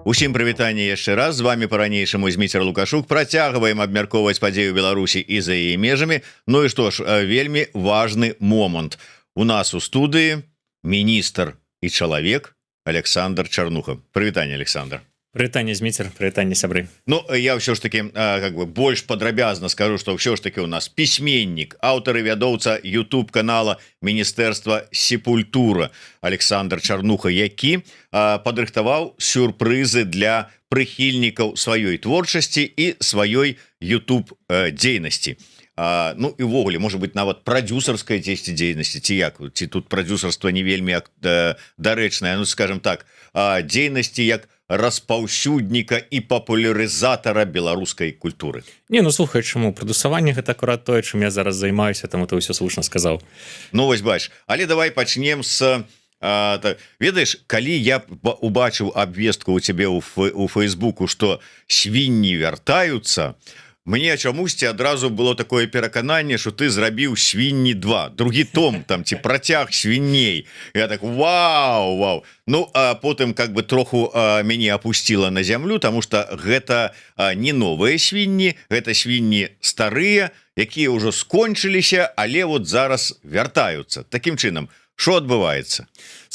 Усім прывітанне яшчэ раз, з вами по-ранейшаму Зміцер Лукашук. Працягваем абмяркоўваць падзею Беларусі і за яе межамі. Ну і што ж, вельмі важны момант. У нас у студыі міністр і чалавек Александр Чарнуха. Прывітанне, Александр. Прывітанне, Зміцер, прывітанне, сябры. Ну, я ўсё ж таки больш падрабязна скажу, што ўсё ж таки у нас пісьменнік, аўтар і вядоўца YouTube канала Міністэрства сепультура Александр Чарнуха, які падрыхтаваў сюрпрызы для прыхільнікаў сваёй творчасці і сваёй YouTube дзейнасці. Ну і ўвогуле, можа быть, нават прадзюсарская дзесьці дзейнасці, ці як, ці тут прадзюсарства не вельмі дарэчнае, ну скажем так, дзейнасці як распаўсюдніка і папулярызатара беларускай культуры. Не, ну слухай, чаму прадусаванне гэта акурат тое, чым я зараз займаюся, таму ты ўсё слушна сказаў. Ну вось бач, але давай пачнем з ведаеш, калі я убачыў абвестку у цябе у Фейсбуку, што свінні вяртаюцца, мне чамусьці адразу было такое перакананне, што ты зрабіў свінні 2, другі том там ці працяг свінней. Я так вау. Ну а потым как бы троху мяне апусціла на зямлю, таму што гэта не новыя свінні, гэта свінні старыя, якія ўжо скончыліся, але вот зараз вяртаюцца. Такім чынам, што адбываецца?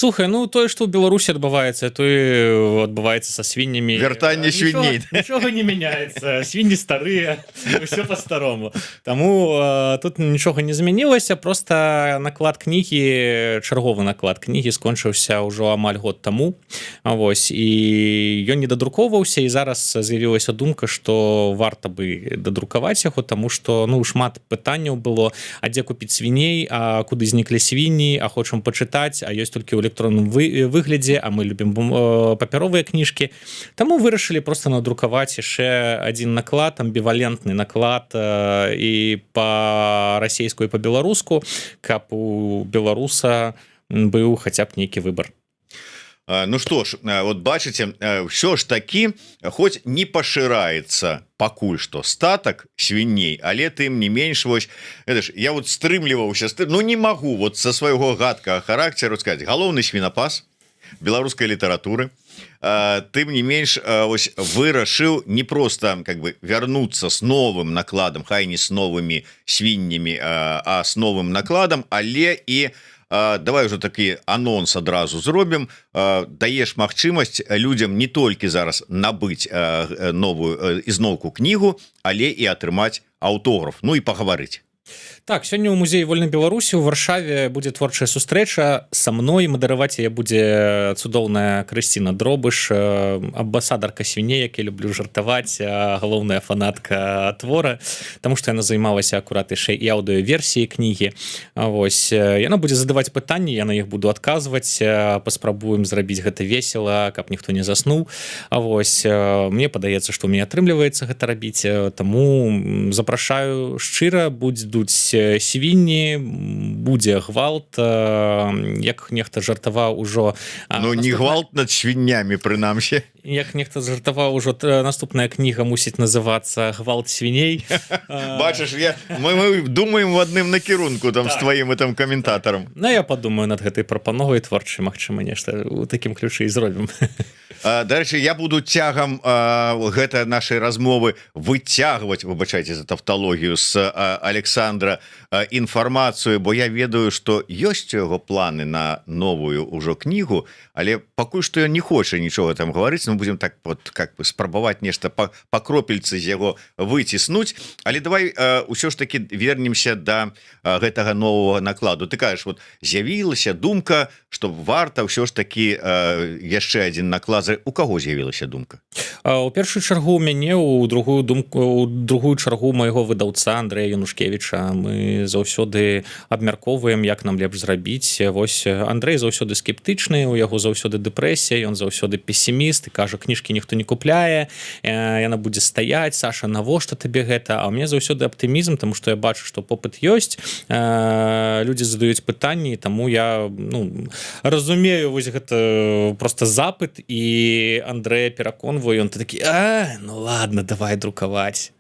Слухай, ну тое, што ў Беларусі адбываецца, тое адбываецца са свіннямі. Вяртанне свіней. Нічога не мяняецца, свінні старыя, ўсё па-старому. Таму тут нічога не змянілася, просто наклад кнігі, чарговы наклад кнігі скончыўся ўжо амаль год таму. Вось, і ён не дадрукоўваўся, і зараз з'явілася думка, што варта бы дадрукаваць яго, таму што ну шмат пытанняў было, а дзе купіць свіней, а куды зніклі свінні, а хочам пачытаць, а ёсць толькі ў электронным выглядзе, а мы любім папяровыя кніжкі. Таму вырашылі просто надрукаваць яшчэ адзін наклад, амбівалентны наклад і па-расейску і па-беларуску, каб у беларуса быў хаця б нейкі выбар. Ну што ж, вот бачыце, ўсё ж такі, хоць не пашыраецца пакуль што статак свіней, але тым не менш, вось, я вот стрымліваўся, ну не магу вот са свайго гадкага характару сказаць, галоўны свінапас беларускай літаратуры, тым не менш ось вырашыў не просто как бы вярнуцца с новым накладам, хай не с новымі свіннямі, а с новым накладам, але і давай уже такі анонс адразу зробім, даеш магчымасць людзям не толькі зараз набыць новую ізноўку кнігу, але і атрымаць аўтограф, ну і пагаварыць. Так, сёння ў музеі вольнай Беларусі ў Варшаве будзе творчая сустрэча са мной, мадэраваць яе будзе цудоўная Крысціна Дробыш, амбасадарка свіней, як я люблю жартаваць, галоўная фанатка твора, таму што яна займалася акурат яшчэ і аўдыёверсіяй кнігі. Вось, яна будзе задаваць пытанні, я на іх буду адказваць, паспрабуем зрабіць гэта весела, каб ніхто не заснуў. Вось, мне падаецца, што ў мяне атрымліваецца гэта рабіць, таму запрашаю шчыра, будуць свінні, будзе гвалт, як нехта жартаваў ужо. Ну не гвалт над свіннямі прынамсі. Як нехта жартаваў ужо, наступная кніга мусіць называцца «Гвалт свіней». Бачыш, мы думаем в адным накірунку там з тваім гэтым каментатарам. Ну я падумаю над гэтай прапановай творчай, магчыма, нешта ў такім ключы і зробім. Дарэчы, я буду цягам гэта нашай размовы выцягваць, выбачайце за тавталогію, з Александра інфармацыю, бо я ведаю, што ёсць у яго планы на новую ўжо кнігу, але пакуль што ён не хоча нічога там гаварыць, мы будем так вот как бы спрабаваць нешта па кропельцы з яго выціснуць. Але давай ўсё ж таки вернемся да гэтага нового накладу. Ты кажаш, вот з'явілася думка, што варта ўсё ж таки яшчэ адзін наклад. У каго з'явілася думка? У першую чаргу у мяне, у другую чаргу майго выдаўца Андрэя Янушкевіча. Мы заўсёды абмяркоўваем, як нам лепш зрабіць. Вось Андрэй заўсёды скептычны, у яго заўсёды дэпрэсія, ён заўсёды песіміст і кажа, кніжкі ніхто не купляе, яна будзе стаяць, Саша, навошта табе гэта? А ў мяне заўсёды аптымізм, таму што я бачу, што попыт ёсць, людзі задаюць пытанні, таму я разумею вось гэта просто запыт, і Андрэя пераконваю, ён такі, ну ладно, давай друкаваць.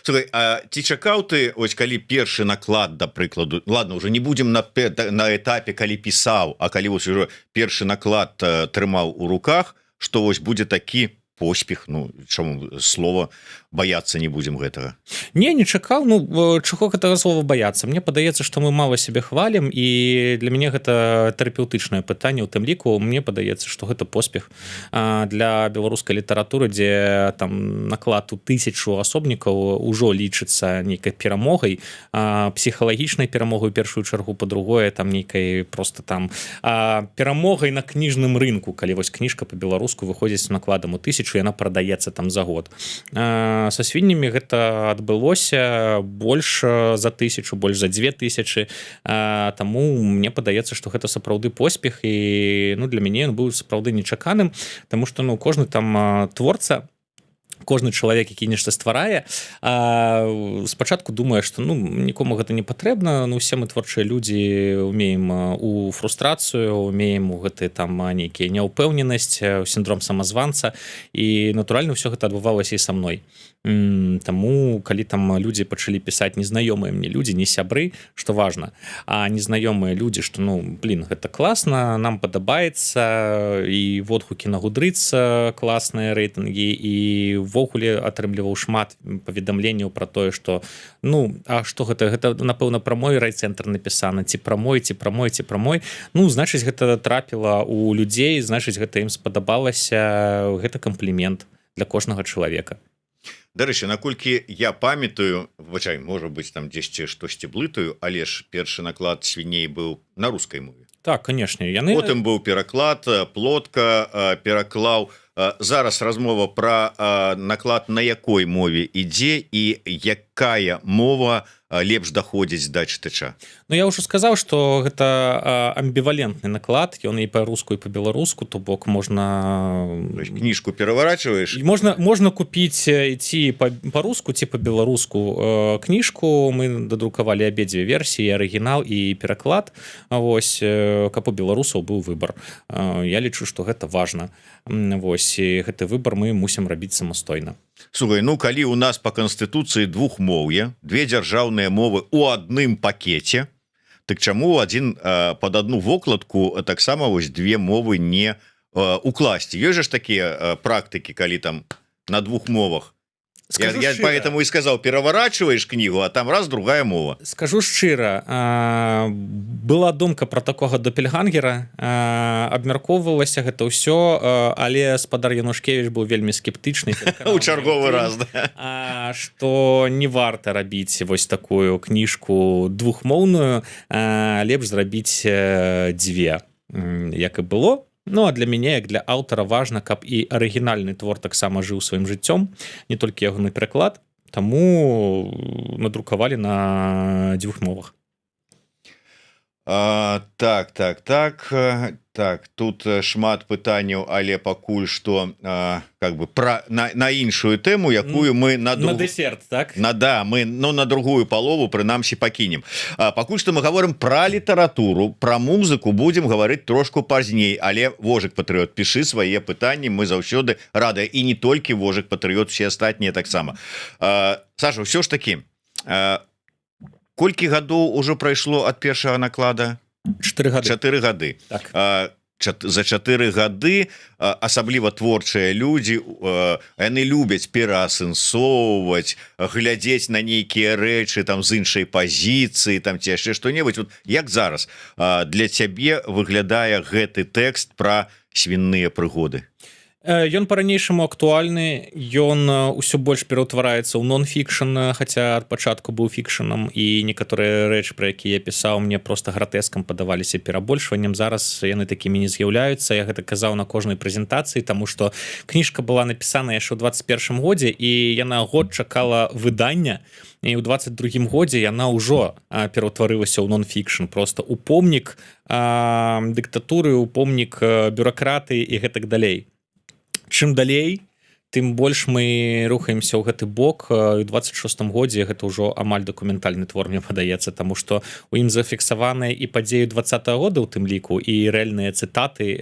Слухай, а ці чакаў ты, ось калі першы наклад, да прыкладу, ладно, уже не будем на этапе, калі пісаў, а калі вось уже першы наклад трымаў у руках, что вось будзе такі поспех? Ну чаму слова бояться не будем гэтага? Не чакаў. Ну чаго гэтага слова баяцца? Мне падаецца, што мы мала сябе хвалім, і для мяне гэта тэрапеўтычнае пытанне. У тым ліку мне падаецца, што гэта поспех для беларускай літаратуры, дзе там наклад у 1000 асобнікаў ужо лічыцца нейкай перамогай, псіхалагічнай перамогай у першую чаргу, па-другое там нейкай просто там перамогай на кніжным рынку, калі вось кніжка по-беларуску выходзіць накладам у 1000, яна прадаецца там за год. Со свіннямі гэта адбылося больш за 1000, больш за 2000, таму мне падаецца, што гэта сапраўды поспех, і ну для мяне ён быў сапраўды нечаканым, таму што ну кожны там творца, кожны чалавек, які нешта стварае, спачатку думае, што ну нікому гэта не патрэбна. Ну усе мы творчыя людзі умеем у фрустрацыю, умеем у гэты там нейкія няўпэўненасць, сіндром самазванца, і натуральна ўсё гэта адбывалася і са мной. Таму калі там людзі пачалі пісаць, незнаёмыя мне людзі, не сябры, што важна, а незнаёмыя людзі, што ну блин, гэта класна, нам падабаецца, і водгукі на Гудрыц класныя рэйтынгі, і ввогуле атрымліваў шмат паведамленняў пра тое, што ну а што гэта напэўна пра мой райцэнтр напісана, ці пра мой, ці пра мой. Ну значыць гэта трапіла у людзей, значыць гэта ім спадабалася, гэта камплімент для кожнага чалавека. Дарэчы, наколькі я памятаю, выбачай, можа быць там дзесьці штосьці блытаю, але ж першы наклад свіней быў на рускай мове. Так, канешне, яны... Потым быў пераклад, плотка пераклаў. Зараз размова пра наклад на якой мове ідзе і якая мова лепш даходзіць да чытача. Ну я ўжо сказаў, што гэта амбівалентны наклад, ён і па-руску і па-беларуску, то бок можна кніжку пераварачваеш, можна купіць ці па-руску, ці па-беларуску кніжку. Мы дадрукавалі абедзве версіі, арыгінал і пераклад, вось, каб у беларусаў быў выбар. Я лічу, што гэта важна. Вось, і гэты выбар мы мусім рабіць самастойна. Слухай, ну калі у нас па канстытуцыі двухмоўе, две дзяржаўныя мовы у адным пакеце, так чаму пад одну вокладку таксама вось две мовы не укласці? Ёсць жа такія практыкі, калі там на двух мовах. Я поэтому и сказал, пераворачиваешь книгу, а там раз другая мова. Скажу шчыра, была думка про такога допельгангера, абмяркоўвалася гэта ўсё, але спадар Янушкевіч быў вельмі скептычны у чарговы раз, што не варта рабіць вось такую кніжку двухмоўную, лепш зрабіць дзве, як і было. Ну а для мяне, як для аўтара, важна, каб і арыгінальны твор таксама жыў сваім жыццём, не толькі ягоны пераклад, таму надрукавалі на дзвюх мовах. Так, тут шмат пытанняў, але пакуль што как бы на іншую тэму, якую мы на дэсерт, так? Мы на другую палову прынамсі пакінем. Пакуль што мы гаворым пра літаратуру, пра музыку будзем гаварыць трошку пазней, але Вожык Патрыёт, пішы свае пытанні, мы заўсёды радыя, і не толькі Вожык Патрыёт, все астатнія таксама. Саша, ўсё ж такі, колькі гадоў ужо прайшло ад першага наклада? 4 гады. Так. За 4 гады асабліва творчыя людзі, яны любяць пераасэнсоўваць, глядзець на нейкія рэчы там з іншай пазіцыі, там ці яшчэ што-небудзь. Як зараз для цябе выглядае гэты тэкст пра свінныя прыгоды? Ён па-ранейшаму актуальны, ён усё больш пераўтвараецца ў нон-фікшн, хаця ад пачатку быў фікшнам, і некаторыя рэчы, пра якія я пісаў, мне проста гратэскам падаваліся перабольшваннем. Зараз яны такімі не з'яўляюцца. Я гэта казаў на кожнай прэзентацыі, таму што кніжка была напісана яшчэ ў 21 годзе, і яна год чакала выдання, і ў 22 годзе яна ўжо пераўтварылася ў нон-фікшн, проста у помнік дыктатуры, у помнік бюракратыі і гэтак далей. Чым далей, тым больш мы рухаемся ў гэты бок. У 26 годзе гэта ўжо амаль дакументальны твор, мне падаецца, таму што у ім зафіксаваныя і падзеі 20-го года, у тым ліку, і рэальныя цытаты,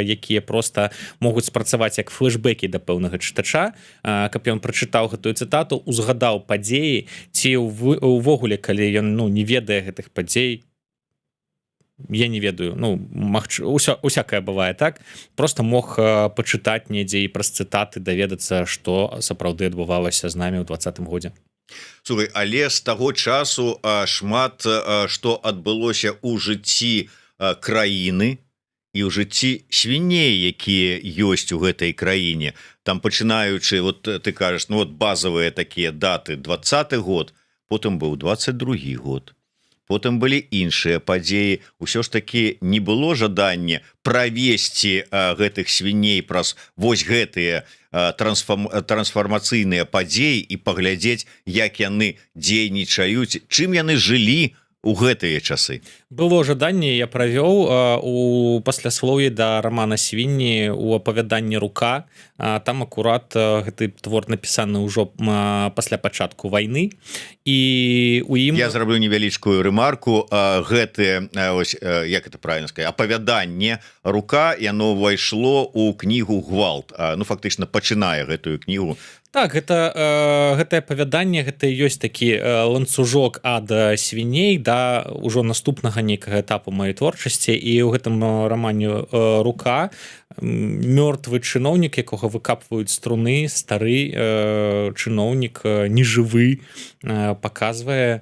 якія проста могуць спрацаваць як флэшбэкі да пэўнага чытача, каб ён прачытаў гэтую цытату, узгадаў падзеі, ці ўвогуле, калі ён не ведае гэтых падзей, я не ведаю, ну усякае бывае, так просто мог пачытаць недзе і праз цытаты даведацца, што сапраўды адбывалася з намі ў 20-м годзе. Слухай, але з таго часу шмат што адбылося ў жыцці краіны і ў жыцці свіней, якія ёсць у гэтай краіне. Там пачынаючы, вот ты кажаш, ну вот базовыя такія даты, 20-й год, потым быў 22-гі год, потым былі іншыя падзеі. Усё ж таки не было жадання правесці гэтых свіней праз вось гэтыя трансфармацыйныя падзеі і паглядзець, як яны дзейнічаюць, чым яны жылі у гэтыя часы. Было жаданне, я правёў у пасляслоўі да рамана Свінні у апавяданні «Рука». Там акурат гэты твор напісаны ўжо пасля пачатку вайны, і у ім я зраблю невялічкую рэмарку. Гэтае, ось як это правильно сказать, апавяданне «Рука», яно ўвайшло ў кнігу «Гвалт». Ну фактычна пачынае гэтую кнігу. Так, гэтае апавяданне, гэта ёсць такі ланцужок ад свіней да ўжо наступнага нейкага этапу маёй творчасці. І ў гэтым рамане «Рука» мёртвы чыноўнік, якога выкапваюць струны, стары чыноўнік, нежывы, паказвае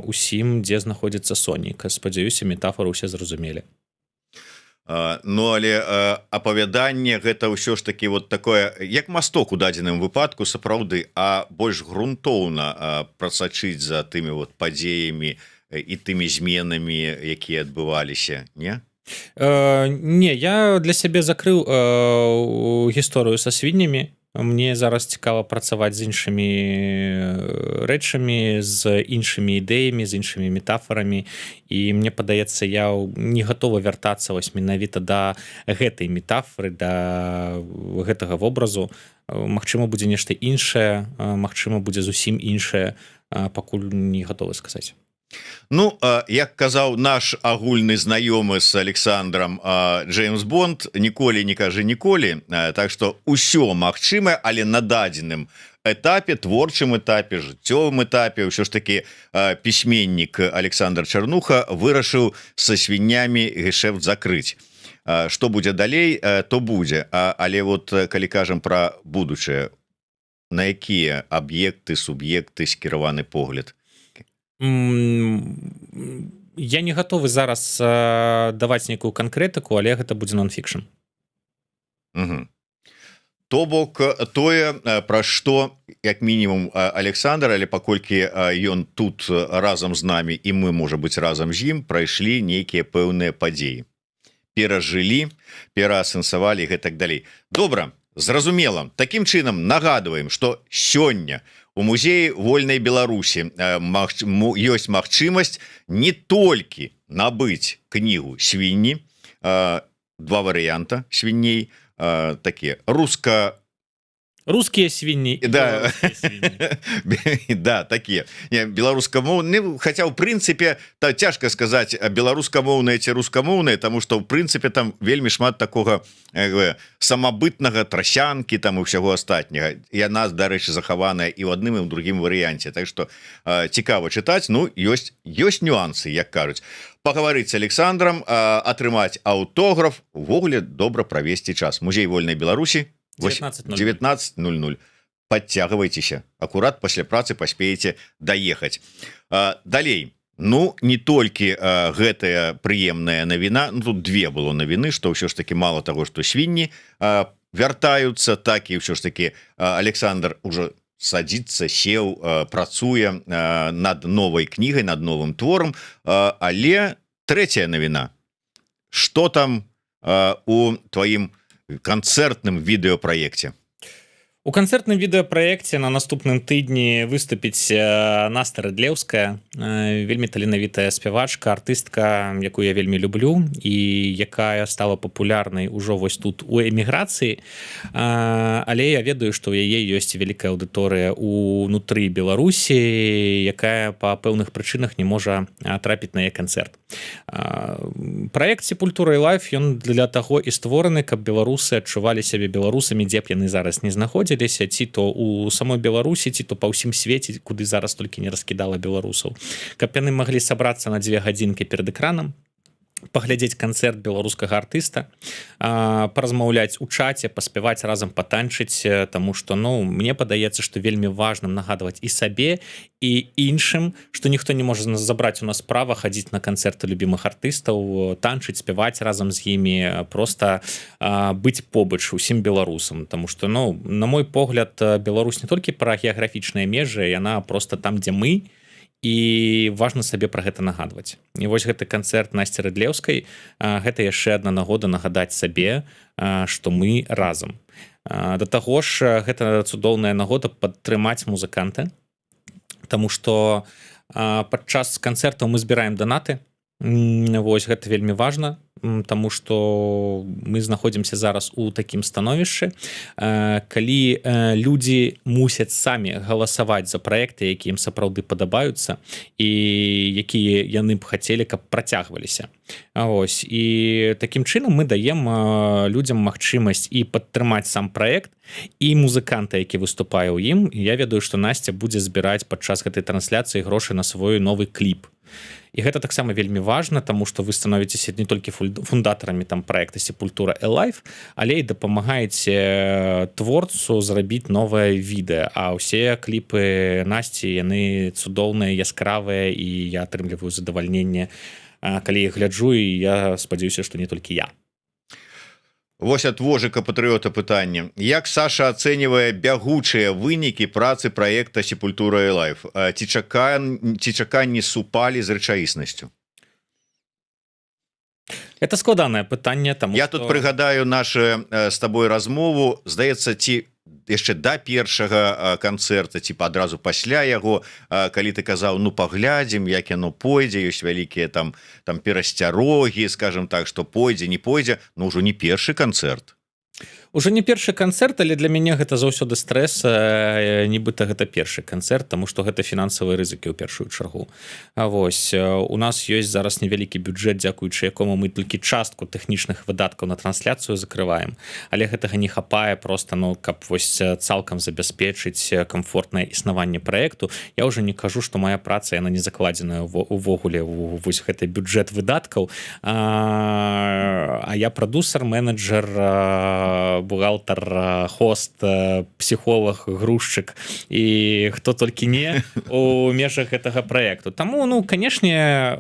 усім, дзе знаходзіцца сонік. Спадзяюся, метафору ўсе зразумелі. Ну але апавяданне гэта ўсё ж таки вот такое, як масток у дадзеным выпадку, сапраўды, а больш грунтоўна прасачыць за тымі вот падзеямі і тымі зменамі, якія адбываліся, не? Не, я для сябе закрыў гісторыю са свіннямі. Мне зараз цікава працаваць з іншымі рэчамі, з іншымі ідэямі, з іншымі метафорамі, і мне падаецца, я не гатова вяртацца вось менавіта да гэтай метафоры, да гэтага вобразу. Магчыма, будзе нешта іншае, магчыма, будзе зусім іншае, пакуль не гатовы сказаць. Ну, як казаў наш агульны знаёмы з Александром, Джеймс Бонд, ніколі не кажы ніколі, так што ўсё магчымае, але на дадзеным этапе, творчым этапе, жыццёвым этапе ўсё ж таки пісьменнік Александр Чарнуха вырашыў са свіннямі гешэфт закрыць. Што будзе далей, то будзе, але вот калі кажам пра будучае, на якія аб'екты, суб'екты скіраваны погляд? Я не гатовы зараз даваць нейкую канкрэтыку, але гэта будзе нон-фікшн. То бок тое, пра што як мінімум Александр, але паколькі ён тут разам з намі і мы, можа быць, разам з ім прайшлі нейкія пэўныя падзеі, перажылі, пераасэнсавалі і гэтак далей. Добра, зразумела. Такім чынам нагадваем, што сёння у музеі вольнай Беларусі ёсць магчымасць не толькі набыць кнігу «Свінні», два варыянта свінней, такія рускія свінні, да, да, такія беларускамоўныя, хаця ў прынцыпе цяжка сказаць беларускамоўныя ці рускамоўныя, таму што ў прынцыпе там вельмі шмат такога самабытнага, трасянкі там і ўсяго астатняга. Яна, дарэчы, захаваная і ў адным і ў другім варыянце, так што цікава чытаць. Ну, ёсць нюансы, як кажуць. Пагаварыць з Александром, атрымаць аўтограф, увогуле добра правесці час. Музей вольнай Беларусі 19:00. Подцягвайцеся, акурат пасля працы паспееце даехаць. Далей, ну не толькі гэтая прыемная навіна, ну тут две было навіны, што ўсё ж таки мало таго, што свінні вяртаюцца, так і ўсё ж таки Александр ужо садзіцца, сеў, працуе над новай кнігай, над новым творам. Але трэцяя навіна, што там у тваім канцэртным відэапраекце? У канцэртным відэапраекце на наступным тыдні выступіць Наста Рыдлеўская, вельмі таленавітая спявачка, артыстка, якую я вельмі люблю і якая стала папулярнай ужо вось тут у эміграцыі. Але я ведаю, што ў яе ёсць вялікая аўдыторыя ўнутры Беларусі, якая па пэўных прычынах не можа трапіць на яе канцэрт. Праект «Сепультура і лайф», ён для таго і створаны, каб беларусы адчувалі сябе беларусамі, дзе б яны зараз не знаходзіліся, ці то у самой Беларусі, ці то па ўсім свеце, куды зараз толькі не раскідала беларусаў. Каб яны маглі сабрацца на 2 гадзінкі перад экранам, паглядзець канцэрт беларускага артыста, паразмаўляць у чаце, паспяваць разам патанчыць, таму што ну мне падаецца, што вельмі важным нагадваць і сабе і іншым, што ніхто не можа забраць у нас права хадзіць на канцэрты любімых артыстаў, танчыць, спяваць разам з імі, проста быць побач усім беларусам, таму што ну на мой погляд Беларусь не толькі пра геаграфічныя межы, яна просто там, дзе мы, і важна сабе пра гэта нагадваць. І вось гэты канцэрт Насці Рыдлеўскай гэта яшчэ адна нагода нагадаць сабе, што мы разам. Да таго ж гэта цудоўная нагода падтрымаць музыканта, таму што падчас канцэртаў мы збіраем данаты. Вось гэта вельмі важна, таму што мы знаходзімся зараз у такім становішчы, калі людзі мусяць самі галасаваць за праекты, якія ім сапраўды падабаюцца і якія яны б хацелі, каб працягваліся. Ось, і такім чынам мы даем людзям магчымасць і падтрымаць сам праект, і музыканта, які выступае ў ім. І я ведаю, што Насця будзе збіраць падчас гэтай трансляцыі грошы на свой новы кліп. І гэта таксама вельмі важна, таму што вы становіцеся не толькі фундатарамі там праекта Sepultura Alive, але і дапамагаеце творцу зрабіць новае відэа. А ўсе кліпы Насці, яны цудоўныя, яскравыя, і я атрымліваю задавальненне, калі я гляджу, і я спадзяюся, што не толькі я. Вось ад Вожыка патрыёта пытанне. Як Саша ацэньвае бягучыя вынікі працы праекта Sepultura Alive? Ці чаканні супалі з рэчаіснасцю? Это складанае пытанне, таму я што... тут прыгадаю нашу з табой размову, здаецца, ці яшчэ да першага канцэрта, ці адразу пасля яго, калі ты казаў, ну паглядзім, як яно пойдзе, ёсць вялікія там перасцярогі, скажем так, што пойдзе, не пойдзе, ну ўжо не першы канцэрт. Уже не першы канцэрт, але для мяне гэта заўсёды стрэс, нібыта гэта першы канцэрт, таму што гэта фінансавыя рызыкі ў першую чаргу. Вось, у нас ёсць зараз невялікі бюджэт, дзякуючы якому мы толькі частку тэхнічных выдаткаў на трансляцыю закрываем, але гэтага не хапае проста, ну, каб вось цалкам забяспечыць камфортнае існаванне праекту. Я ўжо не кажу, што моя праца, яна не закладзеная увогуле ў вось гэты бюджэт выдаткаў, а я прадусер, менеджер, бухгалтер, хост, псіхолог, грузчык і хто толькі не у межах гэтага праекту. Таму, ну, канешне,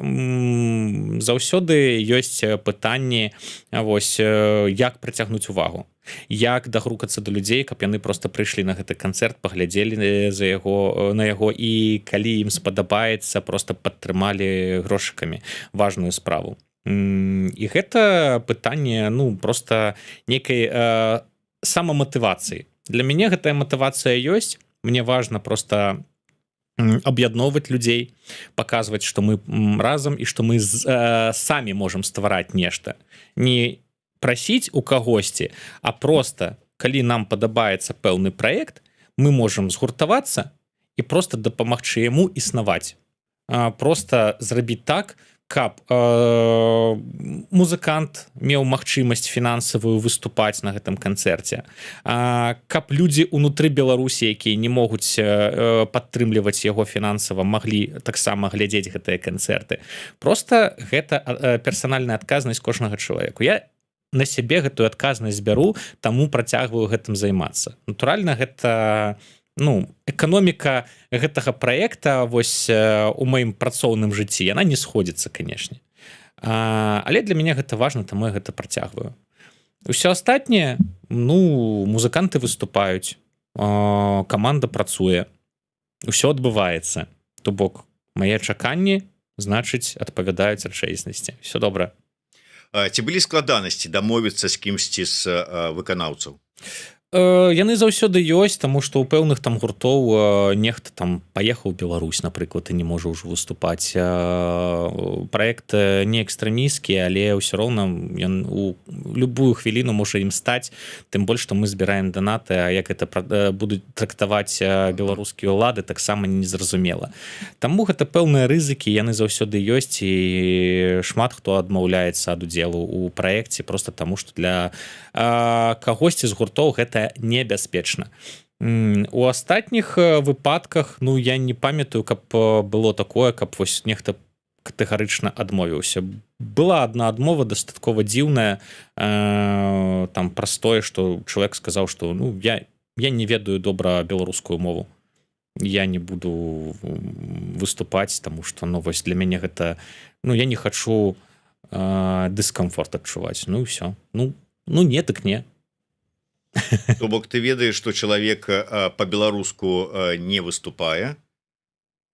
заўсёды ёсць пытанні, вось, як прыцягнуць увагу, як дагрукацца да людзей, каб яны просто прыйшлі на гэты канцэрт, паглядзелі на яго, і калі ім спадабаецца, просто падтрымалі грошыкамі важную справу. І гэта пытанне, ну, просто нейкай самаматывацыі. Для мяне гэтая матывацыя ёсць. Мне важна просто аб'ядноўваць людзей, паказваць, што мы разам і што мы самі можам ствараць нешта. Не прасіць у кагосьці, а просто, калі нам падабаецца пэўны праект, мы можам згуртавацца і просто дапамагчы яму існаваць. Просто зрабіць так, каб музыкант меў магчымасць фінансавую выступаць на гэтым канцэрце, каб людзі ўнутры Беларусі, якія не могуць падтрымліваць яго фінансава, маглі таксама глядзець гэтыя канцэрты. Просто гэта персанальная адказнасць кожнага чалавеку. Я на сябе гэтую адказнасць бяру, таму працягваю гэтым займацца. Натуральна, гэта, ну, эканоміка гэтага праекта вось у маім працоўным жыцці, яна не сходзіцца, канешне. Але для мяне гэта важна, таму я гэта працягваю. Усё астатняе, ну, музыканты выступаюць, каманда працуе, усё адбываецца. То бок, мае чаканні, значыць, адпавядаюць рэчаіснасці. Всё добра. Ці былі складанасці дамовіцца з кімсьці з выканаўцаў? Яны заўсёды ёсць, таму што ў пэўных там гуртоў нехта там паехаў у Беларусь, напрыклад, і не можа ўжо выступаць. Праект не экстрэмісцкі, але ўсё роўна ён у любую хвіліну можа ім стаць, тым больш, што мы збіраем данаты, а як гэта будуць трактаваць беларускія ўлады, таксама незразумела. Таму гэта пэўныя рызыкі, яны заўсёды ёсць, і шмат хто адмаўляецца ад удзелу ў праекце проста таму, што для кагосьці з гуртоў гэта небяспечна. У астатніх выпадках, ну, я не памятаю, каб было такое, каб вось нехта катэгарычна адмовіўся. Была одна адмова дастаткова дзіўная, там простое, что чалавек сказаў, что ну я не ведаю добра беларускую мову, я не буду выступаць, тому что ну вось для мяне гэта, ну я не хочу дыскамфорт адчуваць, ну і все, ну не, так не. То бок ты ведаеш, што чалавек по-беларуску не выступае,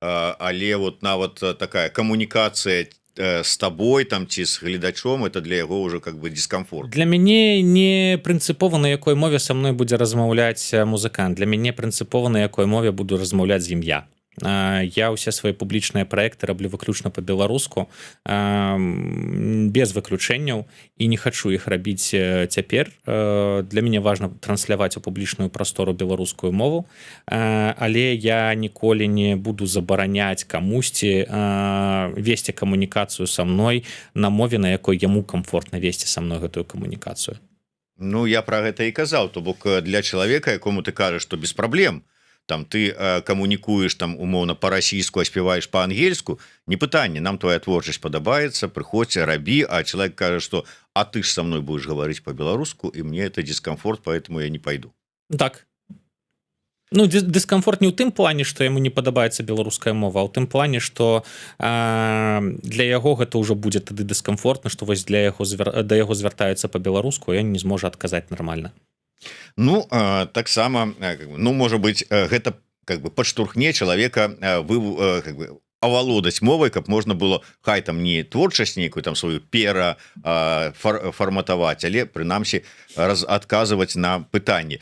але вот нават такая камунікацыя с тобой там ці з гледачом, это для яго уже как бы дискомфорт. Для мяне не прынцыпова, на якой мове са мной будзе размаўляць музыкант. Для мяне прынцыпова, на якой мове буду размаўляць з ім я. Я ўсе свае публічныя праекты раблю выключна па-беларуску, без выключэнняў, і не хачу іх рабіць цяпер. Для мяне важна трансляваць у публічную прастору беларускую мову, але я ніколі не буду забараняць камусьці весці камунікацыю са мной на мове, на якой яму комфортна весці са мной гэтую камунікацыю. Ну я про гэта і казаў, то бок для чалавека, якому ты кажаш, што без праблем, там ты камунікуеш там умоўна па-расійску, а спяваеш па-ангельску, не пытанне, нам твоя творчасць падабаецца, прыходзь, рабі, а чалавек кажа, што а ты ж са мной будешь гаварыць па-беларуску, і мне это дискомфорт, поэтому я не пойду. Так. Ну, дыскамфорт не ў тым плане, што яму не падабаецца беларуская мова, а ў тым плане, што для яго гэта ўжо будзе тады дыскамфортна, што вось да яго звяртаюцца па-беларуску, а ён не зможа адказаць нармальна. Ну, таксама, ну, можа быць, гэта как бы падштурхне чалавека как бы авалодаць мовай, каб можна было, хай там не творчасць нейкую там сваю фарматаваць, але прынамсі адказваць на пытанні.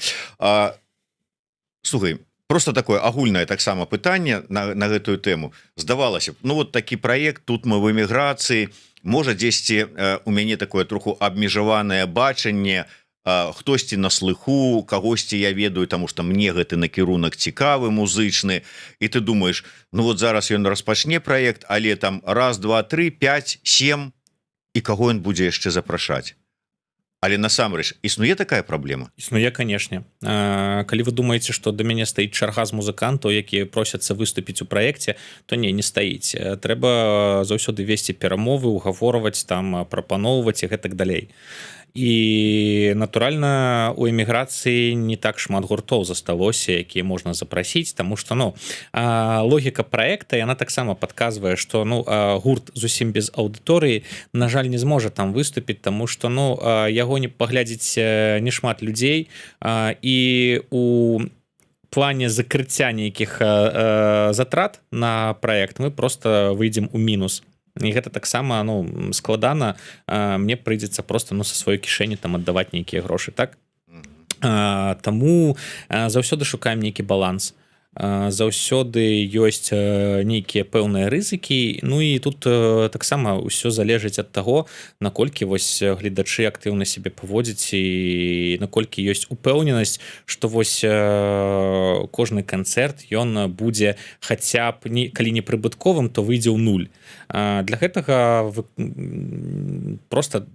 Слухай, просто такое агульнае таксама пытанне на гэтую тэму. Здавалася б, ну вот такі праект, тут мы в эміграцыі, можа дзесьці у мяне такое троху абмежаванае бачанне, хтосьці на слыху, кагосьці я ведаю, таму што мне гэты накірунак цікавы, музычны, і ты думаеш, ну вот зараз ён распачне праект, але там раз, два, тры, 5, 7, і каго ён будзе яшчэ запрашаць. Але насамрэч існуе такая праблема? Існуе, канешне. Калі вы думаеце, што да мяне стаіць чарга з музыкантаў, якія просяцца выступіць у праекце, то не стаіць. Трэба заўсёды весці перамовы, угаворваць, там прапаноўваць і гэтак далей. І натуральна у эміграцыі не так шмат гуртоў засталося, якія можна запрасіць, таму што ну логіка праекта яна таксама падказвае, што ну гурт зусім без аўдыторыі на жаль не зможа там выступіць, таму што ну яго не паглядзіць не шмат людзей, і у плане закрыцця нейкіх затрат на праект мы просто выйдзем у мінус. І гэта таксама ну складана, мне прыйдзецца просто ну са сваёй кішэні там аддаваць нейкія грошы, так? Таму заўсёды шукаем нейкі баланс, заўсёды ёсць нейкія пэўныя рызыкі, ну і тут таксама ўсё залежыць ад таго, наколькі вось гледачы актыўна сябе паводзяць і наколькі ёсць упэўненасць, што вось кожны канцэрт ён будзе хаця б калі не прыбытковым, то выйдзе ў нуль. Для гэтага просто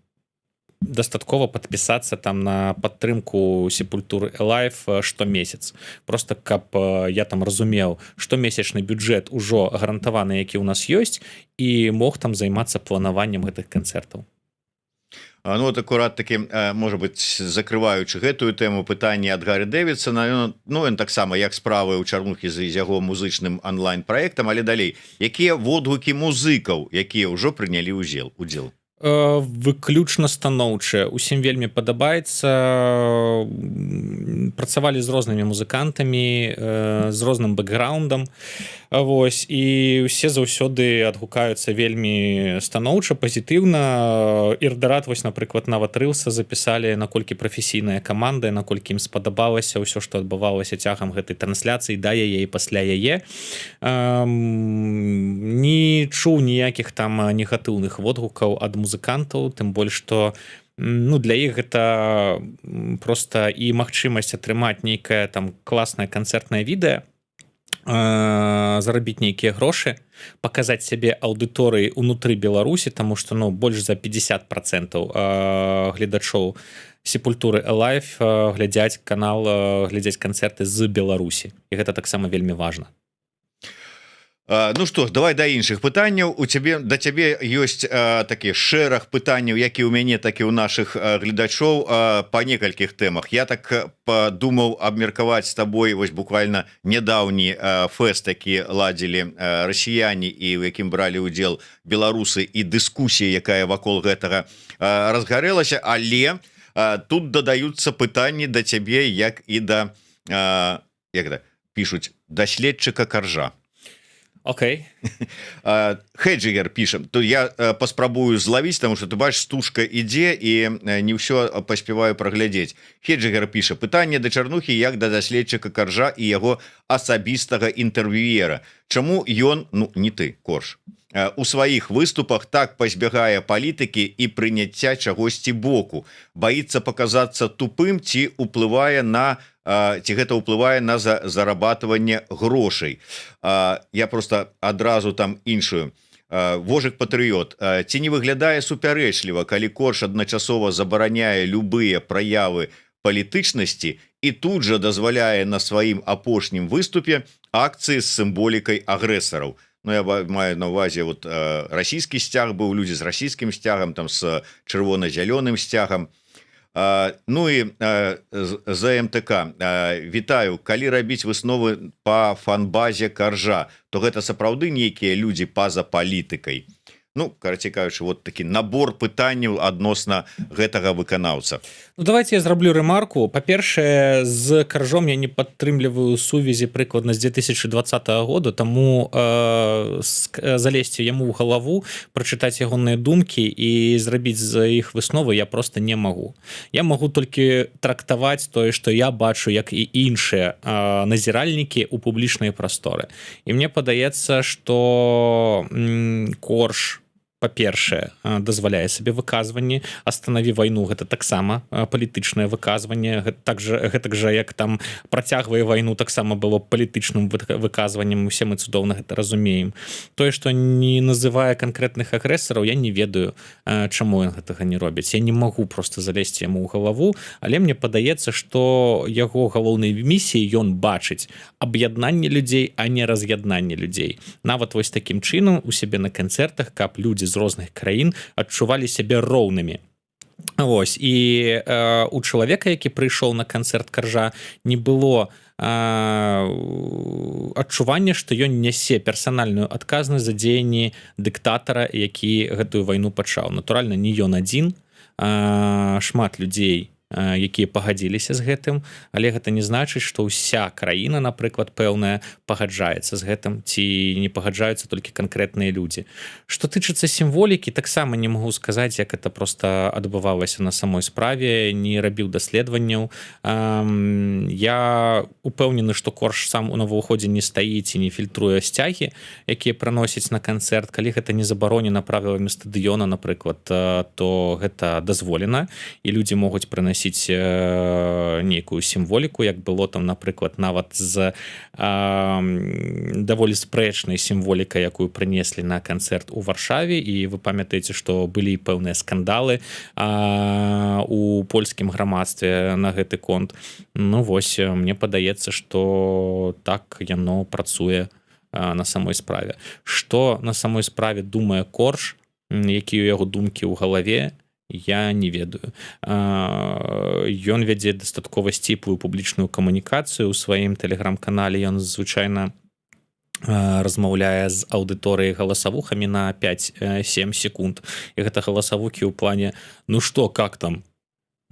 дастаткова падпісацца там на падтрымку Сепультуры Alive штомесяц. Просто каб я там разумеў, штомесячны бюджэт ужо гарантаваны, які ў нас ёсць, і мог там займацца планаваннем гэтых канцэртаў. Ну вот акурат таки, можа быць, закрываючы гэтую тэму, пытанне ад Гары Дэвідсона, ну ён таксама як справы ў Чарнухі з яго музычным онлайн-праектам, але далей, якія водгукі музыкаў, якія ўжо прынялі удзел? Выключна станоўчыя, усім вельмі падабаецца, працавалі з рознымі музыкантамі, з розным бэкграундам, вось, і ўсе заўсёды адгукаюцца вельмі станоўча, пазітыўна. Ірдарат, вось, напрыклад, нават рылса запісалі, наколькі прафесійная каманда, наколькі ім спадабалася ўсё, што адбывалася цягам гэтай трансляцыі да яе і пасля яе. Не чуў ніякіх там негатыўных водгукаў ад музыкантаў, тым больш што ну для іх гэта просто і магчымасць атрымаць нейкае там класнае канцэртнае відэа, зарабіць нейкія грошы, паказаць сябе аўдыторыі ўнутры Беларусі, таму што ну больш за 50% гледачоў Сепультуры Alive глядзяць канал, глядзяць канцэрты з Беларусі, і гэта таксама вельмі важна. Ну что ж, давай да іншых пытанняў у цябе да цябе ёсць такі шэраг пытанняў які ў мяне так і ў наших гледачоў по некалькіх тэмах. Я так подумаў абмеркаваць з табой вось буквально нядаўні фэст які ладзілі расіяне і у якім бралі ўдзел беларусы і дыскусія якая вакол гэтага разгарэлася, але тут дадаюцца пытанні да цябе як і да як пишуць даследчыка Каржа. Окей. Хеджигер пишем, то я паспрабую зловіць, потому что ты бачиш, стужка ідзе і не ўсё паспяваю праглядзець. Хеджигер піша пытанне да Чарнухі як да даследчыка Каржа і яго асабістага інтэрв'юера. Чаму ён, ну не ты, Корж, у сваіх выступах так пазбягае палітыкі і прыняцця чагосьці боку, баіцца паказацца тупым ці ўплывае на ці гэта ўплывае на зарабатыванне грошай. Я просто адразу там іншую. Вожык патрыёт, ці не выглядае супярэчліва, калі Корж адначасова забараняе любыя праявы палітычнасці і тут жа дазваляе на сваім апошнім выступе акцыі з сімволікай агрэсараў. Ну, я маю на увазе вот расійскі сцяг быў, людзі з расійскім сцягам, там з чырвона-зялёным сцягам. Ну і ЗМТК вітаю, калі рабіць высновы по фан-базе Каржа, то гэта сапраўды нейкія людзі па-за палітыкай. Ну, карацей кажучы, вот такі набор пытанняў адносна гэтага выканаўца. Ну, давайте я зраблю рэмарку. Па-першае, з Каржом я не падтрымліваю сувязі прыкладна з 2020 года, таму залезці яму ў галаву, прачытаць ягоныя думкі і зрабіць з іх высновы я просто не магу. Я магу толькі трактаваць тое, што я бачу, як і іншыя назіральнікі ў публічнай прасторы. І мне падаецца, што Корж па-першае, дазваляе сабе выказванні, астанаві вайну, гэта таксама палітычнае выказванне, гэтак жа як там працягвае вайну таксама было палітычным выказваннем, усе мы цудоўна гэта разумеем. Тое, што не называе канкрэтных агрэсараў, я не ведаю, чаму ён гэтага не робіць. Я не магу просто залезці яму ў галаву, але мне падаецца, што яго галоўнай місіяй ён бачыць аб'яднанне людзей, а не раз'яднанне людзей. Нават вось такім чынам у сябе на канцэртах, каб людзі з розных краін адчувалі сябе роўнымі. Вось, і у чалавека, які прыйшоў на канцэрт Каржа, не было адчування, што ён нясе персанальную адказнасць за дзеянні дыктатара, які гэтую вайну пачаў. Натуральна, не ён адзін, шмат людзей, якія пагадзіліся з гэтым, але гэта не значыць, што ўся краіна, напрыклад, пэўная, пагаджаецца з гэтым, ці не пагаджаюцца толькі канкрэтныя людзі. Што тычыцца сімволікі, таксама не магу сказаць, як это проста адбывалася на самой справе, не рабіў даследаванняў. Я упэўнены, што Корж сам у новаўходзе не стаіць і не фільтруе сцягі, якія прыносяць на канцэрт. Калі гэта не забаронена правіламі стадыёна, напрыклад, то гэта дазволена, і людзі могуць прыносіць нейкую сімволіку, як было там, напрыклад, нават з даволі спрэчнай сімволікай, якую прынеслі на канцэрт у Варшаве, і вы памятаеце, што былі пэўныя скандалы у польскім грамадстве на гэты конт. Ну вось, мне падаецца, што так яно працуе на самой справе. Што на самой справе думае Корж, якія ў яго думкі ў галаве, я не ведаю. Ён вядзе дастаткова сціплую публічную камунікацыю ў сваім тэлеграм-канале. Ён звычайна размаўляе з аўдыторыяй галасавухамі на 5-7 секунд. І гэта галасавукі ў плане: ну что, как там?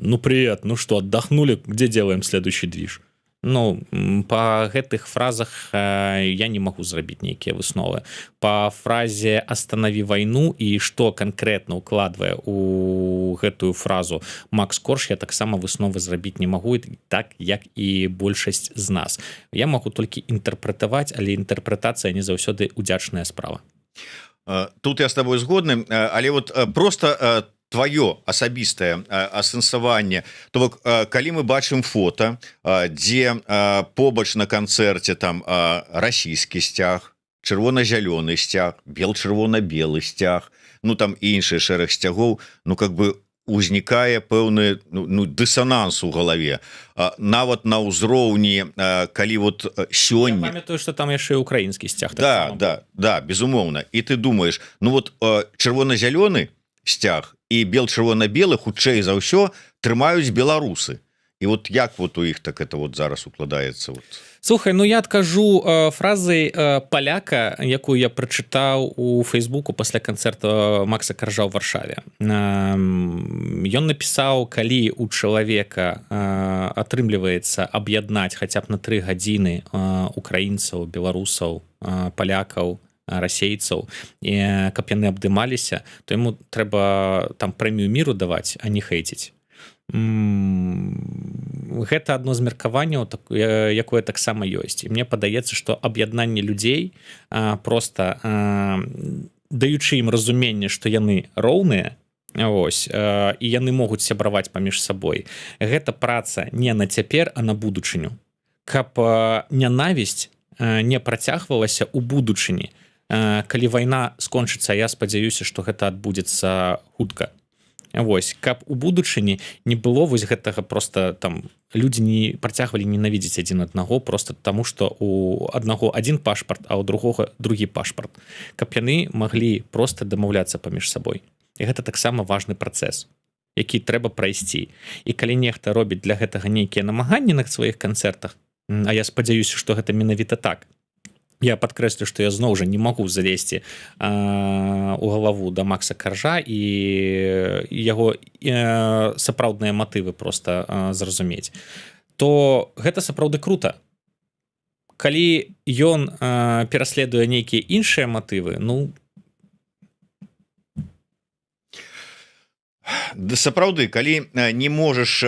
Ну привет, ну что, отдохнули? Где делаем следующий движ? Ну, па гэтых фразах я не магу зрабіць нейкія высновы. Па фразе «астанаві вайну» і што канкрэтна ўкладвае у гэтую фразу Макс Корж, я таксама высновы зрабіць не магу, так як і большасць з нас. Я магу толькі інтэрпрэтаваць, але інтэрпрэтацыя не заўсёды удзячная справа. Тут я з табой згодны, але вот просто твоё асабістае асэнсаванне, то бок калі мы бачым фота, дзе побач на канцэрце там расійскі сцяг, чырвона-зялёны сцяг, бел-чырвона-белы сцяг, ну там і іншыя шэраг сцягоў, ну как бы узнікае пэўны дысананс у галаве, нават на ўзроўні калі вот сёння памятаю, что там яшчэ украінскі сцяг да безумоўна, і ты думаешь, ну вот чырвона-зялёны сцяг і бел-чырвона-белы хутчэй за ўсё трымаюць беларусы. І вот як вот у іх так это вот зараз укладаецца вот. Слухай, ну я адкажу фразай паляка, якую я прачытаў у Фейсбуку пасля канцэрта Макса Каржа ў Варшаве. Ён напісаў, калі у чалавека атрымліваецца аб'яднаць хаця б на 3 гадзіны украінцаў, беларусаў, палякаў, расейцаў, каб яны абдымаліся, то яму трэба там прэмію міру даваць, а не хейціць. Гэта адно з меркаванняў, якое таксама ёсць. І мне падаецца, што аб'яднанне людзей просто даючы ім разуменне, што яны роўныя, ось, і яны могуць сябраваць паміж сабой. Гэта праца не на цяпер, а на будучыню. Каб нянавісць не працягвалася ў будучыні. Калі вайна скончыцца, я спадзяюся, што гэта адбудзецца хутка. Вось, каб у будучыні не было вось гэтага просто там людзі не працягвалі ненавідзець адзін аднаго просто таму, што у аднаго адзін пашпарт, а ў другога другі пашпарт. Каб яны маглі просто дамаўляцца паміж сабой. І гэта таксама важны працэс, які трэба прайсці. І калі нехта робіць для гэтага нейкія намаганні на сваіх канцэртах, а я спадзяюся, што гэта менавіта так. Я падкрэслю, што я зноў жа не магу залезці у галаву да Макса Каржа і яго сапраўдныя матывы просто зразумець. То гэта сапраўды крута. Калі ён пераследуе нейкія іншыя матывы, ну Да сапраўды, калі не можаш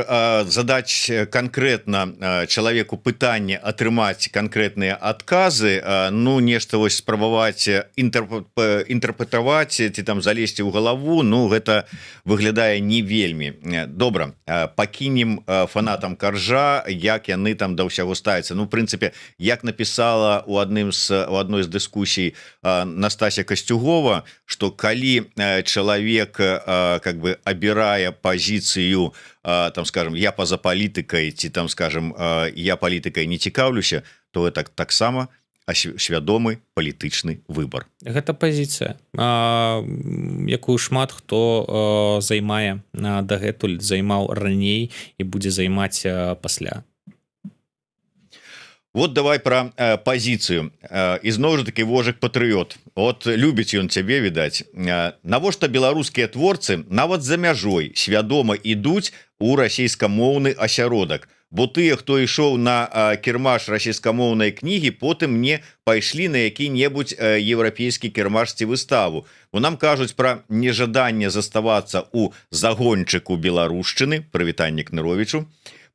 задаць канкрэтна чалавеку пытанне, атрымаць канкрэтныя адказы, ну нешта вось спрабаваць інтэрпрэтаваць ці там залезці ў галаву, ну гэта выглядае не вельмі добра. Пакінем фанатам Каржа, як яны там да ўсяго ставяцца. Ну, в прынцыпе, як напісала у адной з дыскусій Настасья Касцюгова, што калі чалавек как бы абірае пазіцыю, там скажем, я па-за палітыкай ці там скажем, я палітыкай не цікаўлюся, то это таксама свядомы палітычны выбар. Гэта пазіцыя, якую шмат хто займае дагэтуль, займаў раней і будзе займаць пасля. Вот давай про пазіцыю. Ізноў жа такі Вожык патрыёт. От любіць ён цябе, відаць. Навошта беларускія творцы нават за мяжой свядома ідуць у расійскамоўны асяродак? Бо тыя, хто ішоў на кірмаш расійскамоўнай кнігі, потым не пайшлі на які-небудзь еўрапейскі кірмаш ці выставу. Бо нам кажуць пра нежаданне заставацца ў загончыку беларушчыны, прывітанне Кныровічу.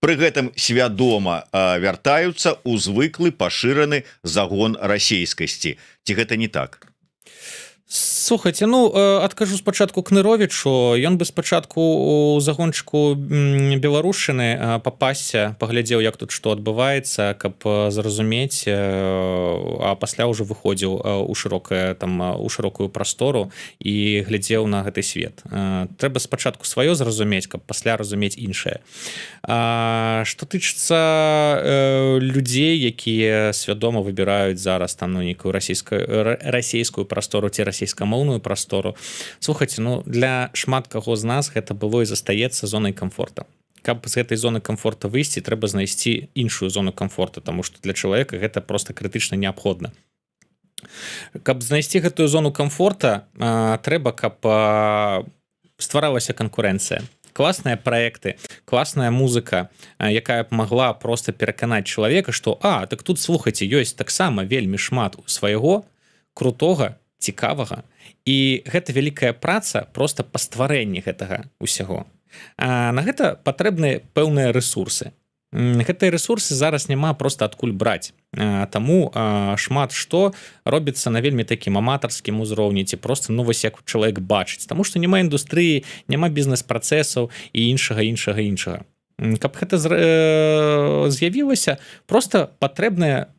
Пры гэтым свядома вяртаюцца ў звыклы пашыраны загон расейскасці. Ці гэта не так? Слухайце, ну адкажу спачатку Кныровічу. Ён бы спачатку у загончыку беларушчыны папасся, паглядзеў, як тут што адбываецца, каб зразумець, а пасля ўжо выходзіў у шырокую прастору і глядзеў на гэты свет. Трэба спачатку сваё зразумець, каб пасля разумець іншае. Што тычыцца людзей, якія свядома выбіраюць зараз там нейкую расійскую прастору ці расійскамоўную прастору. Слухайце, ну для шмат каго з нас гэта было і застаецца зонай камфорта. Каб з гэтай зоны камфорта выйсці, трэба знайсці іншую зону камфорта, таму што для чалавека гэта проста крытычна неабходна. Каб знайсці гэтую зону камфорта, трэба, каб стваралася канкурэнцыя. Класныя праекты, класная музыка, якая б магла проста пераканаць чалавека, што так тут, слухайце, ёсць таксама вельмі шмат свайго крутога, цікавага, і гэта вялікая праца проста па стварэнні гэтага ўсяго. На гэта патрэбныя пэўныя рэсурсы. Гэтыя рэсурсы зараз няма проста адкуль браць. Таму шмат што робіцца на вельмі такім аматарскім узроўні ці проста, ну вось як чалавек бачыць. Таму што няма індустрыі, няма бізнес-працэсаў і іншага. Каб гэта з'явілася, проста патрэбная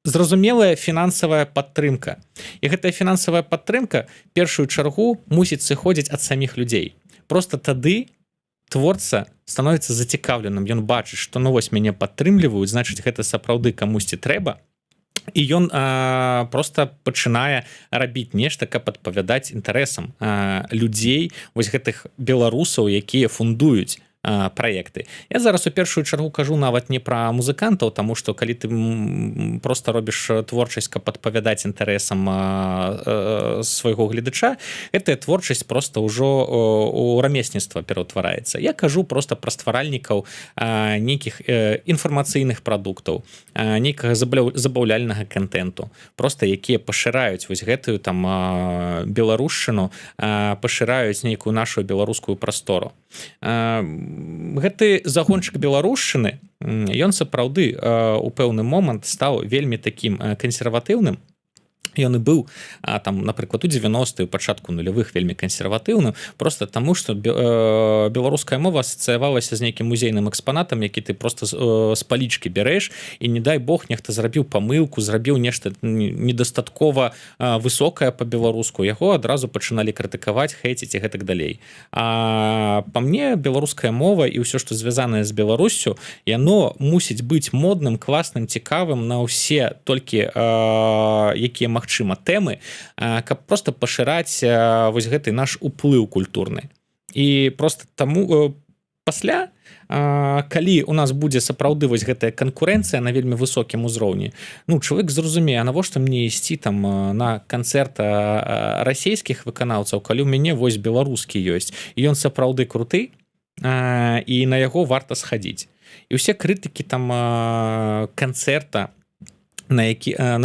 зразумелая фінансавая падтрымка. І гэтая фінансавая падтрымка першую чаргу мусіць сыходзіць ад саміх людзей. Проста тады творца становіцца зацікаўленым, ён бачыць, што ну вось мяне падтрымліваюць, значыць гэта сапраўды камусьці трэба, і ён просто пачынае рабіць нешта, каб адпавядаць інтарэсам людзей, вось гэтых беларусаў, якія фундуюць праекты. Я зараз у першую чаргу кажу нават не пра музыкантаў, таму што калі ты просто робіш творчасць, каб адпавядаць інтарэсам свайго гледача, гэтая творчасць просто ўжо у рамесніцтва пераўтвараецца. Я кажу просто пра стваральнікаў нейкіх інфармацыйных прадуктаў, нейкага забаўляльнага контенту, просто якія пашыраюць вось гэтую там беларушчыну, пашыраюць нейкую нашу беларускую прастору. Гэты загончык беларушчыны, ён сапраўды у пэўны момант стаў вельмі такім кансерватыўным. Ён і быў там, напрыклад, у 90-е, пачатку нулявых вельмі кансерватыўным, просто таму што беларуская мова асацыявалася з нейкім музейным экспанатам, які ты просто з палічкі бярэш, і не дай Бог нехта зрабіў памылку, зрабіў нешта недастаткова высокае па-беларуску, яго адразу пачыналі крытыкаваць, хэйціць і гэтак далей. А па мне беларуская мова і ўсё, што звязанае з Беларуссю, яно мусіць быць модным, класным, цікавым на ўсе толькі якія магчыма тэмы, каб просто пашыраць вось гэты наш уплыў культурны. І просто таму пасля, калі у нас будзе сапраўды вось гэтая канкурэнцыя на вельмі высокім узроўні, ну чалавек зразумее, а навошта мне ісці там на канцэрт расійскіх выканаўцаў, калі у мяне вось беларускі ёсць, і ён сапраўды круты, і на яго варта схадзіць. І ўсе крытыкі там канцэрта на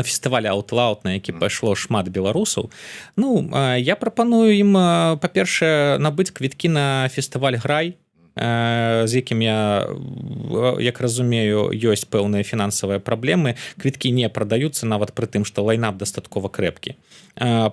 фестывале Out Loud, на які пайшло шмат беларусаў, ну я прапаную ім, па-першае, набыць квіткі на фестываль Грай, з якім я, як разумею, ёсць пэўныя фінансавыя праблемы, квіткі не прадаюцца нават пры тым, што лайнап дастаткова крэпкі.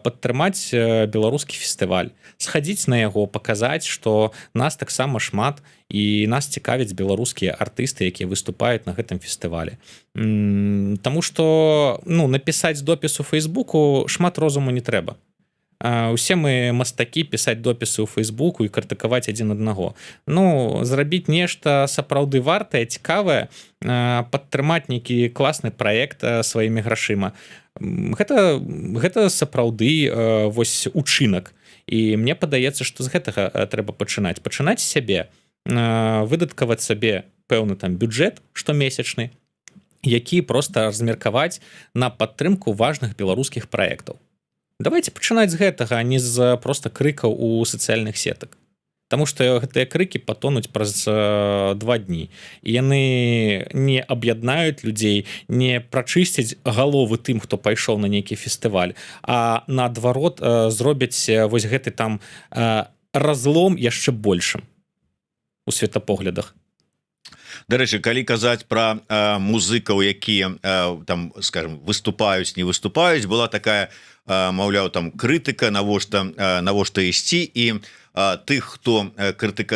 Падтрымаць беларускі фестываль, схадзіць на яго, паказаць, што нас таксама шмат і нас цікавяць беларускія артысты, якія выступаюць на гэтым фестывалі. Таму што напісаць допіс у Фейсбуку шмат розуму не трэба. Усе мы мастакі пісаць допісы ў Фейсбуку і крытыкаваць адзін аднаго. Ну, зрабіць нешта сапраўды вартае, цікавае, падтрымаць нейкі класны праект сваімі грашыма. Гэта сапраўды вось учынак. І мне падаецца, што з гэтага трэба пачынаць. Пачынаць з сябе, выдаткаваць сабе пэўны там бюджэт штомесячны, які проста размеркаваць на падтрымку важных беларускіх праектаў. Давайте пачынаць з гэтага, а не з проста крыкаў у сацыяльных сетак. Таму што гэтыя крыкі патонуць праз 2 дні. І яны не аб'яднаюць людзей, не прачысцяць галовы тым, хто пайшоў на нейкі фестываль, а наадварот зробяць вось гэты там разлом яшчэ большым у светапоглядах. Дарэчы, калі казаць пра музыкаў, якія там, скажем, выступаюць, не выступаюць, была такая, маўляў, там крытыка, навошта ісці, і тых, хто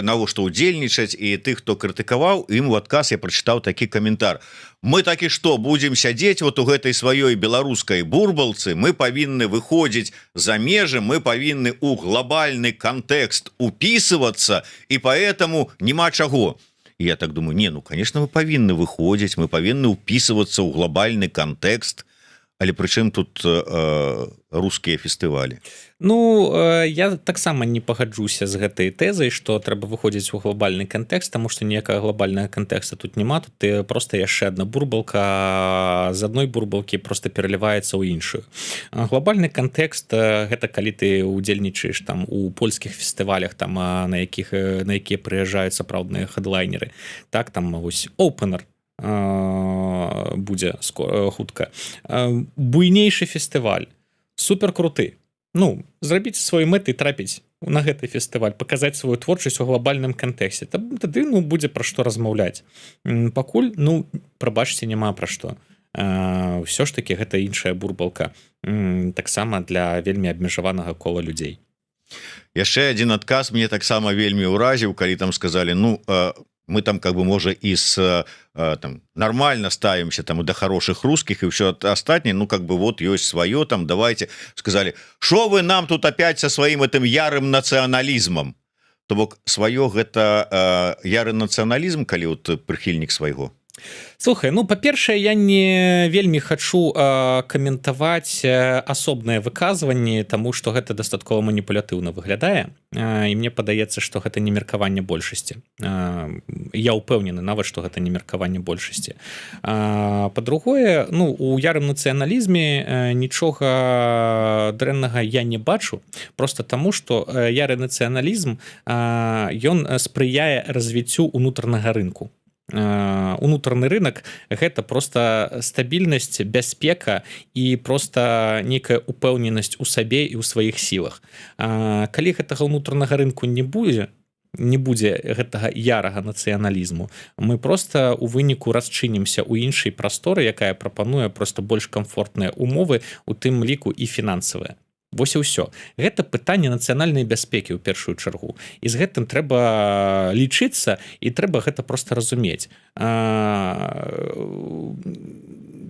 навошта ўдзельнічаць, і тых, хто крытыкаваў, ім у адказ я прачытаў такі каментар: мы так і што, будзем сядзець вот у гэтай сваёй беларускай бурбалцы, мы павінны выходзіць за межы, мы павінны ў глобальны кантэкст упісывацца, і поэтому няма чаго. Я так думаю, конечно, мы павінны выходзіць, мы павінны ўпісывацца ў глобальны кантэкст, але прычым тут рускія фестывалі? Ну, я таксама не пагаджуся з гэтай тэзай, што трэба выходзіць у глобальны кантэкст, таму што ніякага глобальнага кантэкста тут няма, тут проста яшчэ адна бурбалка з адной бурбалкі проста пераліваецца ў іншую. Глобальны кантэкст гэта калі ты ўдзельнічаеш там у польскіх фестывалях, там на якія прыязджаюць сапраўдныя хэдлайнеры. Так, там вось опенер будзе хутка. Буйнейшы фестываль, супер круты. Ну, зрабіць свой мэты і трапіць на гэты фестываль, паказаць сваю творчасць у глобальным кантэксце. Тады будзе пра што размаўляць. Пакуль, прабачце, няма пра што. Ўсё ж такі гэта іншая бурбалка. Таксама для вельмі абмежаванага кола людзей. Яшчэ адзін адказ мне таксама вельмі ўразіў, калі там сказалі, мы там как бы можа і там нормально ставимся там до хороших русских и все остальное, как бы вот есть свое там, давайте, сказали, что вы нам тут опять со своим этим ярым национализмом? То бок сваё гэта яры нацыяналізм, калі вот прыхільнік свайго. Слухай, ну па-першае, я не вельмі хачу каментаваць асобныя выказванні, таму што гэта дастаткова маніпулятыўна выглядае, і мне падаецца, што гэта не меркаванне большасці. Я ўпэўнены нават, што гэта не меркаванне большасці. Па-другое, ну у ярым нацыяналізме нічога дрэннага я не бачу, просто таму што яры нацыяналізм ён спрыяе развіццю унутранага рынку. Унутраны рынок гэта просто стабільнасць, бяспека і просто некая упэўненасць у сабе і ў сваіх сілах. Калі гэтага ўнутранага рынку не будзе гэтага ярага нацыяналізму, мы просто у выніку расчынімся ў іншай прасторы, якая прапануе просто больш камфортныя умовы, у тым ліку і фінансавыя. Вось і ўсё. Гэта пытанне нацыянальнай бяспекі ў першую чаргу. І з гэтым трэба лічыцца, і трэба гэта проста разумець.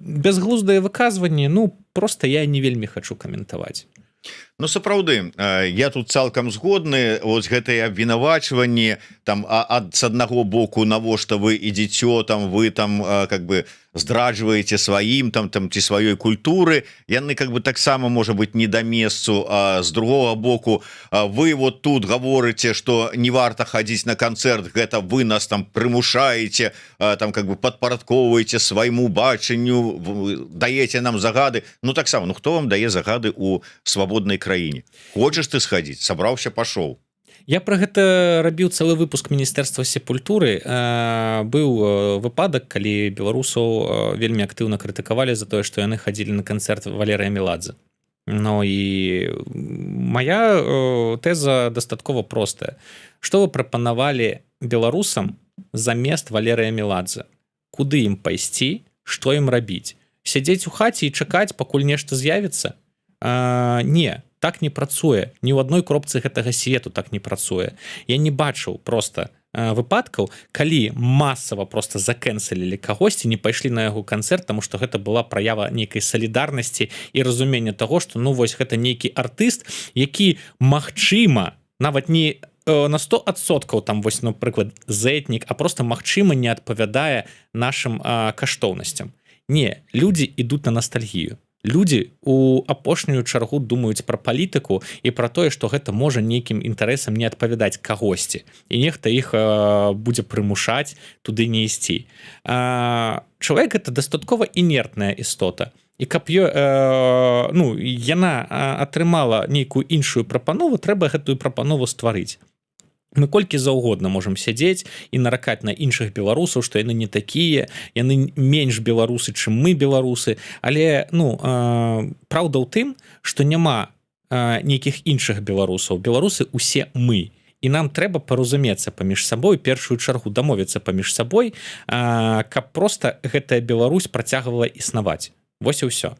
Бязглуздыя выказванні, ну, проста я не вельмі хачу каментаваць. Ну сапраўды, я тут цалкам згодны, вось гэтыя абвінавачванні там с аднаго боку, навошта вы ідзіцё, там вы там как бы здраджваеце сваім там ці сваёй культуры, яны как бы таксама можа быть не да месцу. А з другого боку, вы вот тут гаворыце, што не варта хадзіць на канцэрт, гэта вы нас там прымушаеце, там как бы падпарадкоўваеце свайму бачанню, даеце нам загады. Ну таксама, ну хто вам дае загады у свабоднай краіне? Хочаш ты схадзіць, сабраўся, пашоў. Я про гэта рабіў цэлы выпуск міністэрства сепультуры. Быў выпадак, калі беларусаў вельмі актыўна крытыкавалі за тое, што яны хадзілі на канцэрт Валерыя Меладзе. Ну і моя тэза дастаткова простая. Што вы прапанавалі беларусам замест Валерыя Меладзе? Куды ім пайсці, што ім рабіць? Сядзець у хаце і чакаць, пакуль нешта з'явіцца? Не, так не працуе. Ні ў адной кропцы гэтага свету так не працуе. Я не бачыў проста выпадкаў, калі масава проста закэнсалілі кагосьці, не пайшлі на яго канцэрт, таму што гэта была праява нейкай салідарнасці і разумення таго, што ну вось гэта нейкі артыст, які магчыма, нават не на 100% там вось, напрыклад, зэтнік, а просто магчыма не адпавядае нашым каштоўнасцям. Не, людзі ідуць на ностальгію. Людзі у апошнюю чаргу думаюць пра палітыку і пра тое, што гэта можа нейкім інтарэсам не адпавядаць кагосьці. І нехта іх будзе прымушаць туды не ісці. Чалавек — гэта дастаткова інертная істота. І каб яна атрымала нейкую іншую прапанову, трэба гэтую прапанову стварыць. Мы колькі заўгодна можам сядзець і наракаць на іншых беларусаў, што яны не такія, яны менш беларусы, чым мы беларусы, але праўда ў тым, што няма нейкіх іншых беларусаў. Беларусы усе мы. І нам трэба паразумецца паміж сабой, першую чаргу дамовіцца паміж сабой, каб проста гэтая Беларусь працягвала існаваць. Вось і ўсё.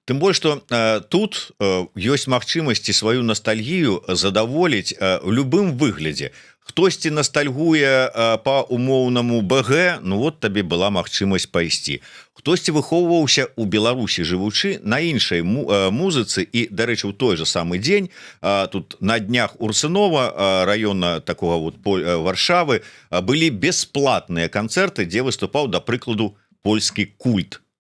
Тым больш, што тут ёсць магчымасці сваю ностальгію задаволіць у любым выглядзе. Хтосьці ностальгуе па умоўнаму БГ, ну вот табе была магчымасць пайсці. Хтосьці выхоўваўся ў Беларусі, жывучы на іншай музыцы, і, дарэчы, у той же самы дзень тут на днях Урсынова, раёна такога вот Варшавы, былі бясплатныя канцэрты, дзе выступаў, да прыкладу, польскі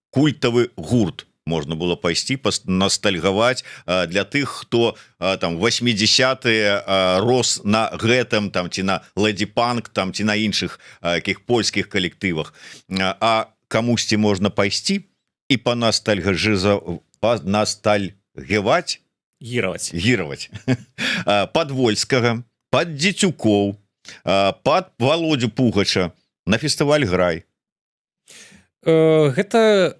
культавы гурт. Можна было пайсці ностальгаваць для тых, хто там 80-е рос на гэтым там ці на Леді Панк там ці на іншых якіх польскіх калектывах. А камусьці можна пайсці і гіраваць пад Вольскага, пад Дзецюкоў, пад Володю Пугача на фестываль «Грай». Гэта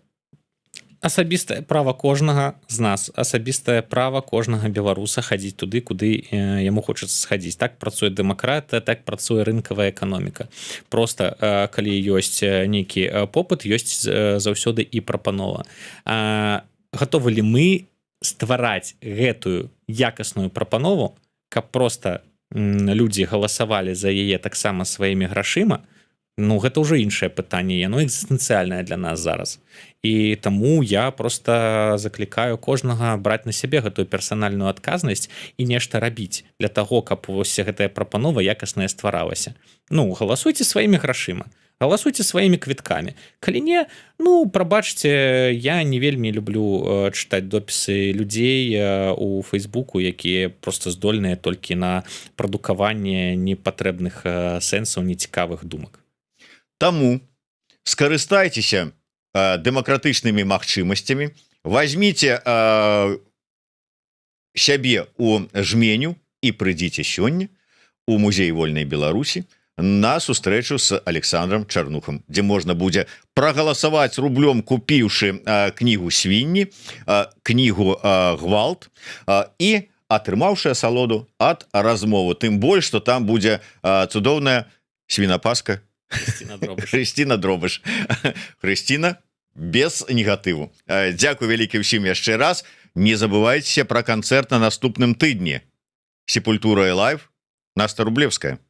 асабістае права кожнага з нас, асабістае права кожнага беларуса хадзіць туды, куды яму хочацца схадзіць. Так працуе дэмакратыя, так працуе рынкавая эканоміка. Проста калі ёсць нейкі попыт, ёсць заўсёды і прапанова. Гатовы ли мы ствараць гэтую якасную прапанову, каб проста людзі галасавалі за яе таксама сваімі грашыма? Ну гэта ўжо іншае пытанне, яно экзістэнцыяльнае для нас зараз. І таму я просто заклікаю кожнага браць на сябе гэтую персанальную адказнасць і нешта рабіць для таго, каб вось гэтая прапанова якасная стваралася. Ну галасуйце сваімі грашыма, галасуйце сваімі квіткамі. Калі не, ну прабачце, я не вельмі люблю чытаць допісы людзей у Фейсбуку, якія просто здольныя толькі на прадукаванне непатрэбных сэнсаў, нецікавых думак. Таму скарыстайцеся дэмакратычнымі магчымасцямі, возьміце сябе у жменю і прыйдзіце сёння у музей вольнай Беларусі на сустрэчу з Александром Чарнухам, дзе можна будзе прагаласаваць рублём, купіўшы кнігу «Свінні», кнігу «Гвалт» і атрымаўшы асалоду ад размовы. Тым больш, што там будзе цудоўная свінапаска Хрысціна Дробыш. Хрысціна без негатыву. Дзякуй вялікі ўсім яшчэ раз. Не забывайцеся пра канцэрт на наступным тыдні. Сепультура Элайв, Наста Рублевская.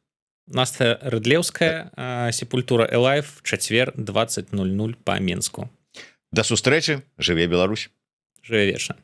Наста Рыдлеўская, Сепультура Элайв, чацвер 20:00 па Менску. Да сустрэчы, жыве Беларусь. Жыве вечна.